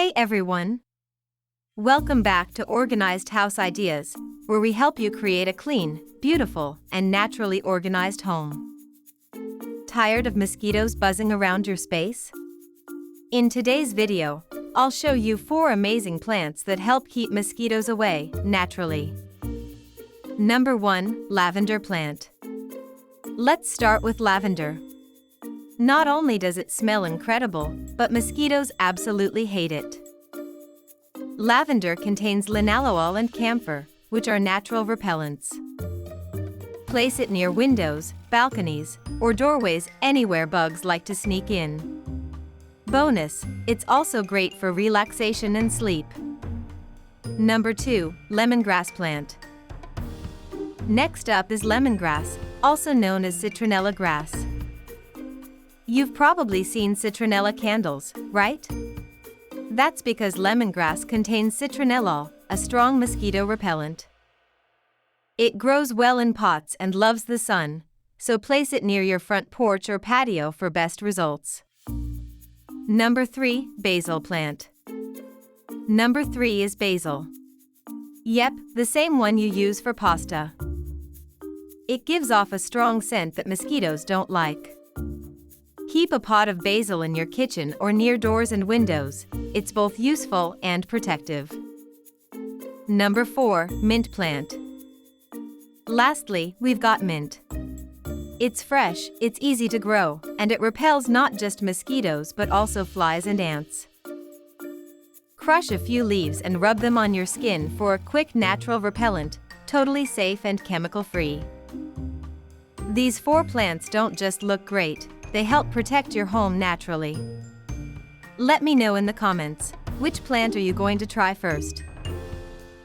Hey everyone! Welcome back to Organized House Ideas, where we help you create a clean, beautiful, and naturally organized home. Tired of mosquitoes buzzing around your space? In today's video, I'll show you 4 amazing plants that help keep mosquitoes away naturally. Number 1. Lavender plant. Let's start with lavender. Not only does it smell incredible, but mosquitoes absolutely hate it. Lavender contains linalool and camphor, which are natural repellents. Place it near windows, balconies, or doorways anywhere bugs like to sneak in. Bonus, it's also great for relaxation and sleep. Number 2. Lemongrass plant. Next up is lemongrass, also known as citronella grass. You've probably seen citronella candles, right? That's because lemongrass contains citronellol, a strong mosquito repellent. It grows well in pots and loves the sun, so place it near your front porch or patio for best results. Number 3. Basil plant. Number 3 is basil. Yep, the same one you use for pasta. It gives off a strong scent that mosquitoes don't like. Keep a pot of basil in your kitchen or near doors and windows. It's both useful and protective. Number 4. Mint plant. Lastly, we've got mint. It's fresh, it's easy to grow, and it repels not just mosquitoes but also flies and ants. Crush a few leaves and rub them on your skin for a quick natural repellent, totally safe and chemical-free. These 4 plants don't just look great, they help protect your home naturally. Let me know in the comments, which plant are you going to try first?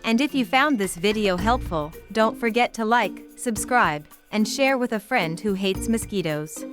And if you found this video helpful, don't forget to like, subscribe, and share with a friend who hates mosquitoes.